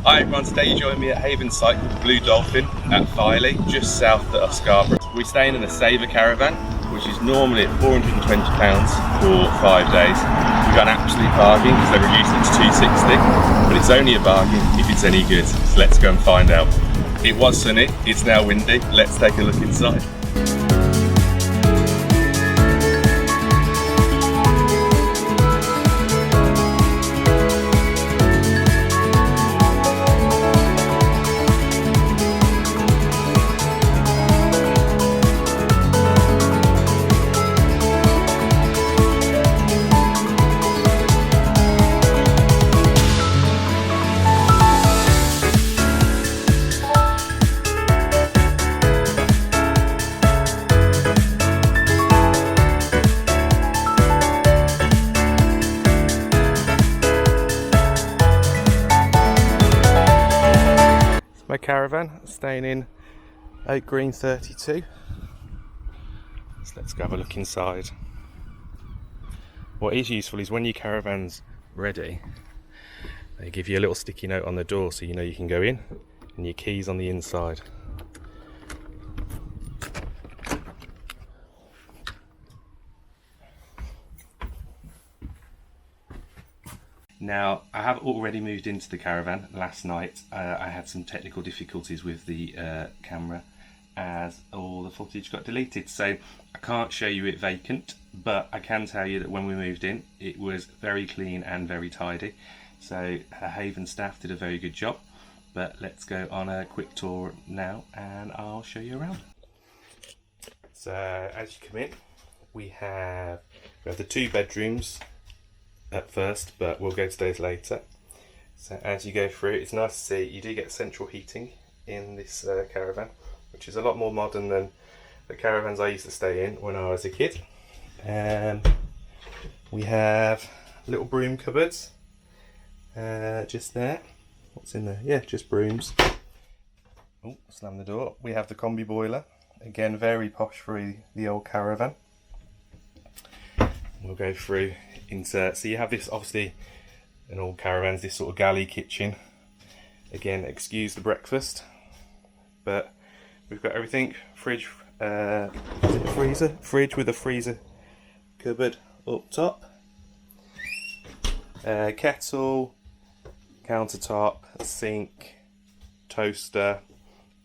Hi everyone, today you join me at Haven site called Blue Dolphin at Filey, just south of Scarborough. We're staying in a Saver Caravan, which is normally at £420 for 5 days. We got an absolute bargain because they reduced it to £260, but it's only a bargain if it's any good, so let's go and find out. It was sunny, it's now windy, let's take a look inside. My caravan, staying in Oak Green 32. So let's go have a look inside. What is useful is when your caravan's ready, they give you a little sticky note on the door so you know you can go in, and your keys on the inside. Now, I have already moved into the caravan. Last night I had some technical difficulties with the camera as all the footage got deleted, so I can't show you it vacant, but I can tell you that when we moved in it was very clean and very tidy, so Haven staff did a very good job. But let's go on a quick tour now and I'll show you around. So as you come in, we have the 2 bedrooms at first, but we'll go to those later. So as you go through, it's nice to see you do get central heating in this caravan, which is a lot more modern than the caravans I used to stay in when I was a kid. We have little broom cupboards just there. What's in there? Yeah, just brooms. Oh, slam the door. We have the combi boiler, again very posh for the old caravan. We'll go through insert. So you have this, obviously in all caravans, this sort of galley kitchen. Again, excuse the breakfast, but we've got everything. Fridge, is it a freezer? Fridge with a freezer cupboard up top. Kettle, countertop, sink, toaster.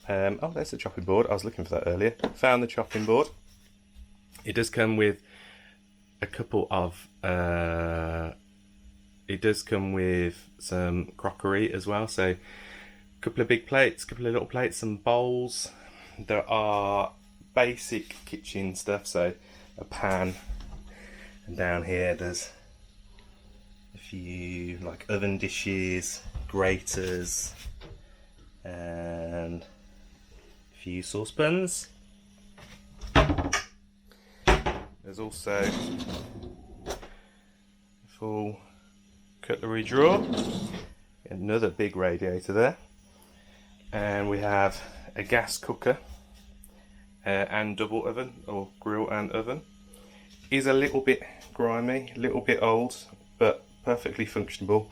Oh, there's the chopping board. I was looking for that earlier. Found the chopping board. It does come with a couple of it does come with some crockery as well, so a couple of big plates, a couple of little plates, some bowls. There are basic kitchen stuff, so a pan, and down here there's a few like oven dishes, graters, and a few saucepans. There's also a full cutlery drawer, another big radiator there, and we have a gas cooker and double oven, or grill and oven. Is a little bit grimy, a little bit old, but perfectly functionable,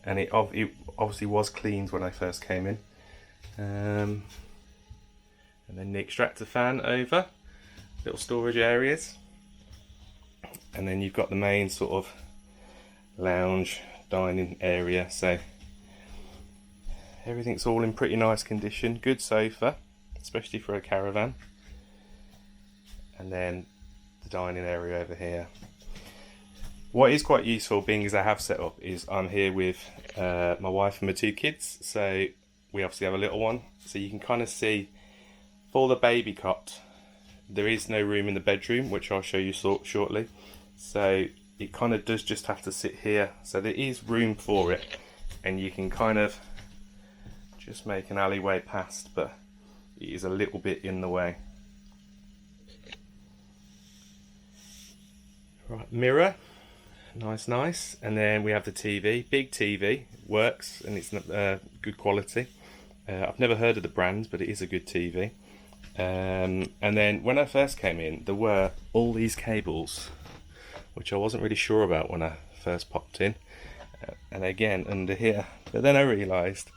and it obviously was cleaned when I first came in. And then the extractor fan over, little storage areas. And then you've got the main sort of lounge dining area, so everything's all in pretty nice condition. Good sofa, especially for a caravan. And then the dining area over here. What is quite useful, being as I have set up, is I'm here with my wife and my 2 kids, so we obviously have a little one, so you can kind of see for the baby cot there is no room in the bedroom, which I'll show you shortly. So it kind of does just have to sit here, so there is room for it, and you can kind of just make an alleyway past, but it is a little bit in the way. Right, mirror, nice, and then we have the TV, big TV, works, and it's good quality. I've never heard of the brand, but it is a good TV. And then when I first came in, there were all these cables which I wasn't really sure about when I first popped in, and again under here, but then I realised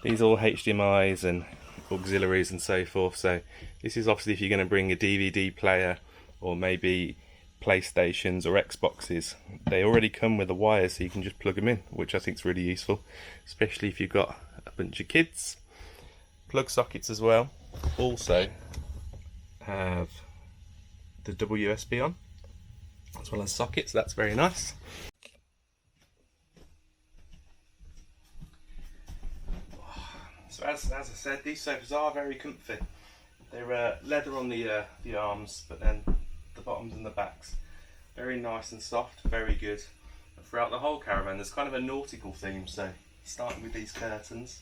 These are all HDMIs and auxiliaries and so forth. So this is obviously if you're going to bring a DVD player or maybe PlayStations or Xboxes. They already come with a wire, so you can just plug them in, which I think is really useful, especially if you've got a bunch of kids. Plug sockets as well. Also have the double USB on, as well as sockets. That's very nice. So as I said, these sofas are very comfy. They're leather on the arms, but then the bottoms and the backs very nice and soft, very good. And throughout the whole caravan, there's kind of a nautical theme. So starting with these curtains,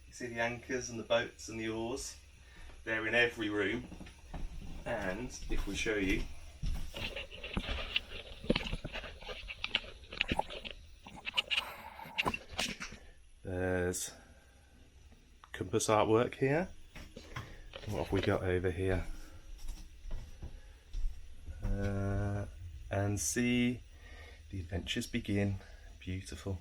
you see the anchors and the boats and the oars. They're in every room. And if we show you, there's compass artwork here. What have we got over here? And see the adventures begin. Beautiful.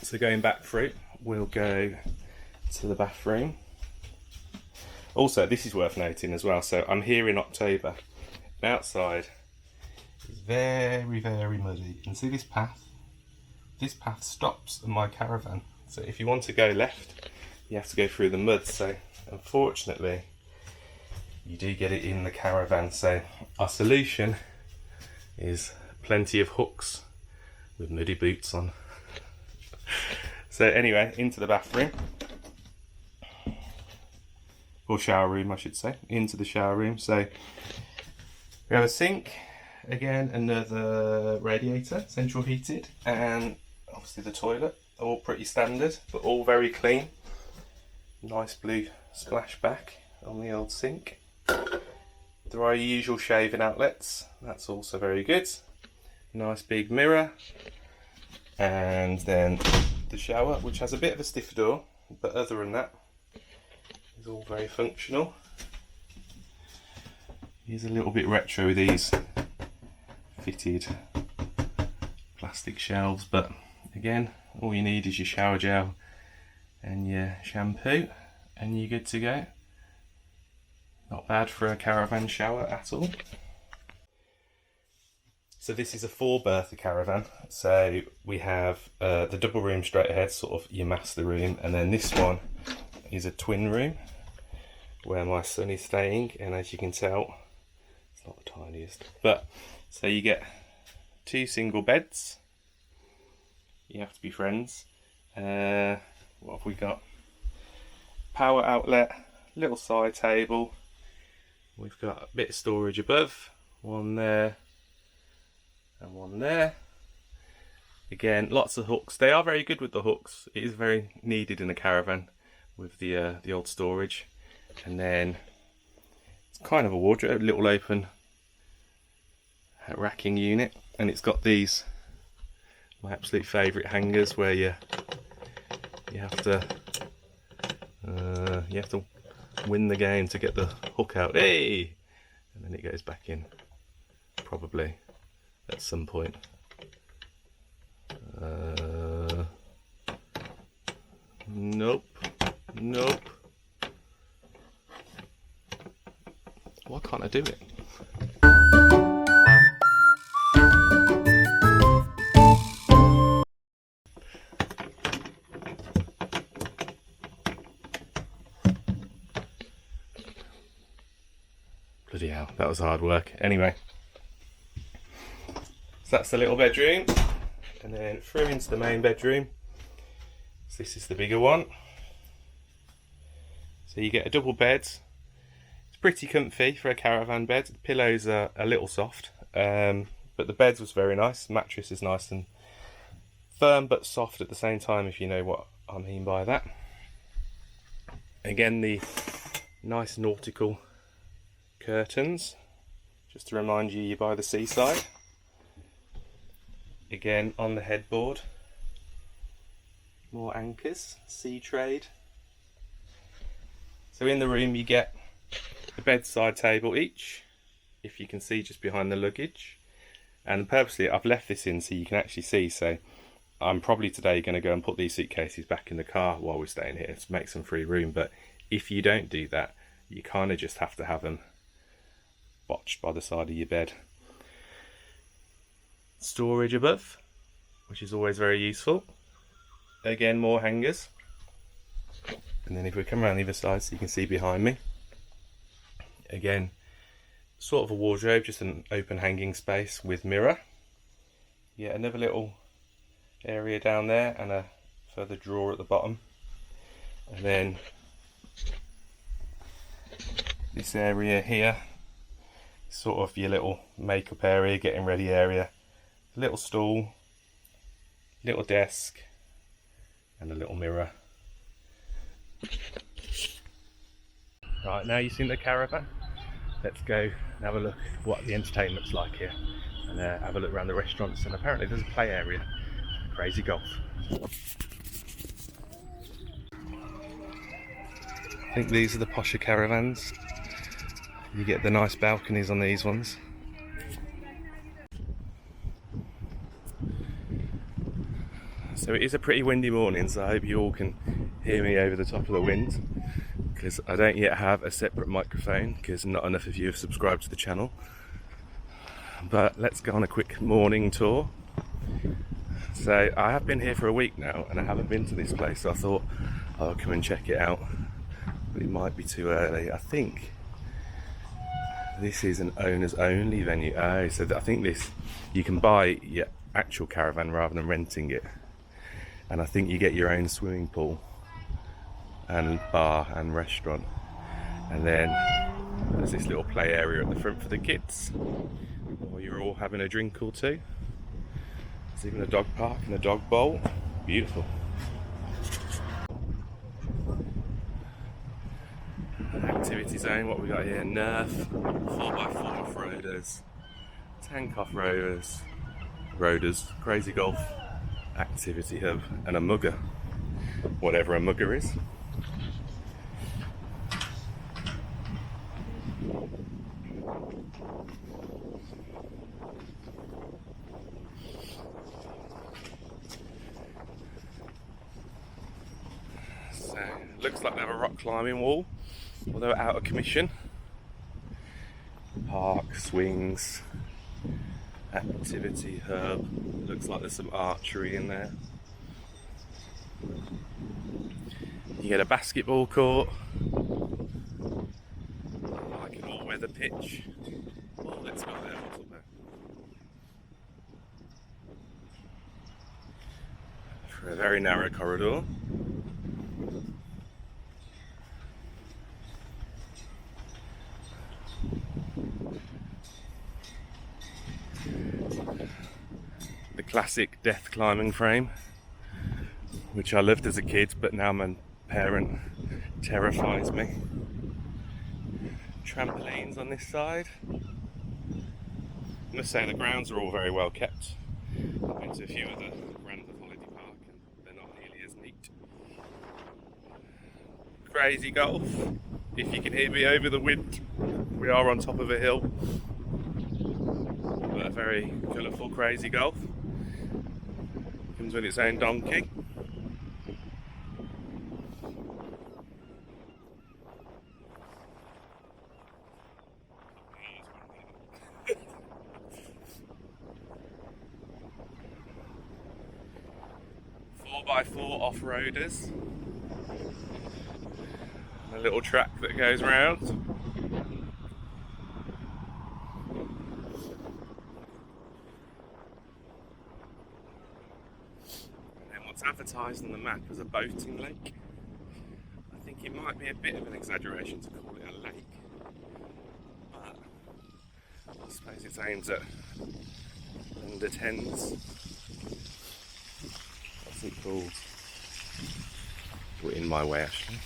So going back through, we'll go to the bathroom. Also, this is worth noting as well. So I'm here in October. And outside is very, very muddy. You can see this path. This path stops at my caravan. So if you want to go left, you have to go through the mud. So unfortunately, you do get it in the caravan. So our solution is plenty of hooks with muddy boots on. So anyway, into the bathroom. Or shower room, I should say. Into the shower room. So we have a sink. Again, another radiator, central heated. And obviously the toilet. All pretty standard, but all very clean. Nice blue splashback on the old sink. There are usual shaving outlets. That's also very good. Nice big mirror. And then the shower, which has a bit of a stiff door, but other than that, it's all very functional. Here's a little bit retro with these fitted plastic shelves, but again, all you need is your shower gel and your shampoo and you're good to go. Not bad for a caravan shower at all. So this is a 4-berther caravan. So we have the double room straight ahead, sort of your master room, and then this one is a twin room where my son is staying, and as you can tell, it's not the tiniest. But so you get 2 single beds. You have to be friends. What have we got? Power outlet, little side table. We've got a bit of storage above, one there and one there. Again, lots of hooks. They are very good with the hooks. It is very needed in a caravan with the old storage. And then it's kind of a wardrobe, a little open racking unit, and it's got these, my absolute favourite hangers, where you have to win the game to get the hook out. Hey, and then it goes back in, probably at some point. Nope. Why can't I do it? Bloody hell, that was hard work. Anyway, so that's the little bedroom, and then through into the main bedroom. So this is the bigger one. So you get a double bed. It's pretty comfy for a caravan bed. The pillows are a little soft, but the bed was very nice. The mattress is nice and firm but soft at the same time, if you know what I mean by that. Again, the nice nautical curtains, just to remind you you're by the seaside. Again, on the headboard, more anchors, sea trade. So in the room you get the bedside table each, if you can see just behind the luggage. And purposely I've left this in so you can actually see. So I'm probably today going to go and put these suitcases back in the car while we're staying here to make some free room. But if you don't do that, you kind of just have to have them botched by the side of your bed. Storage above, which is always very useful. Again, more hangers. And then if we come around the other side so you can see behind me, again, sort of a wardrobe, just an open hanging space with mirror. Yeah, another little area down there and a further drawer at the bottom. And then this area here, sort of your little makeup area, getting ready area. Little stool, little desk, and a little mirror. Right, now you've seen the caravan, let's go and have a look at what the entertainment's like here, and have a look around the restaurants. And apparently there's a play area, crazy golf. I think these are the posher caravans. You get the nice balconies on these ones. So it is a pretty windy morning, so I hope you all can hear me over the top of the wind, because I don't yet have a separate microphone because not enough of you have subscribed to the channel. But let's go on a quick morning tour. So I have been here for a week now and I haven't been to this place, so I thought I'll come and check it out, but it might be too early. I think this is an owners only venue. Oh, so I think this, you can buy your actual caravan rather than renting it. And I think you get your own swimming pool and bar and restaurant. And then there's this little play area at the front for the kids, while you're all having a drink or two. There's even a dog park and a dog bowl. Beautiful. Activity zone, what we got here? Nerf, 4x4 off-roaders, tank off-roaders, crazy golf, activity hub, and a mugger, whatever a mugger is. So, looks like they have a rock climbing wall, although out of commission. Park, swings, activity hub. Looks like there's some archery in there. You get a basketball court, like an all-weather pitch. Oh, let's go there. What's up there? For a very narrow corridor. The classic death climbing frame, which I loved as a kid, but now my parent terrifies me. Trampolines on this side. I must say the grounds are all very well kept. I've been to a few of the random holiday park and they're not nearly as neat. Crazy golf. If you can hear me over the wind, we are on top of a hill. But a very colourful crazy golf. Comes with its own donkey. 4x4 off-roaders. A little track that goes round. And then what's advertised on the map as a boating lake. I think it might be a bit of an exaggeration to call it a lake, but I suppose it's aimed at under 10s. What's it called? We're in my way actually.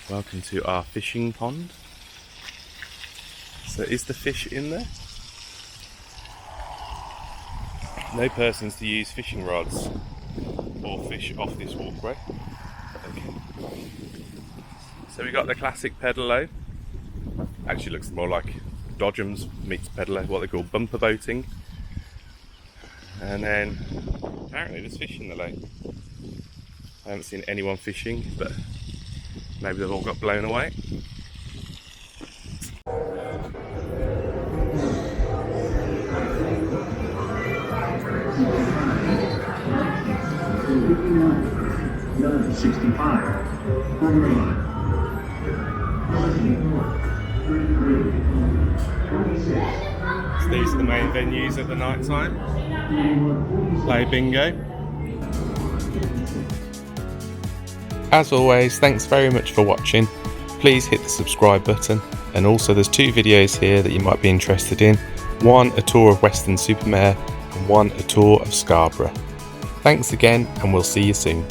Welcome to our fishing pond. So is the fish in there? No persons to use fishing rods or fish off this walkway. Okay. So we got the classic pedalo. Actually looks more like Dodgems meets pedalo, what they call bumper boating. And then apparently there's fish in the lake. I haven't seen anyone fishing, but maybe they've all got blown away. So these are the main venues at the night time. Play bingo. As always, thanks very much for watching. Please hit the subscribe button, and also there's 2 videos here that you might be interested in. One a tour of Weston-super-Mare and one a tour of Scarborough. Thanks again, and we'll see you soon.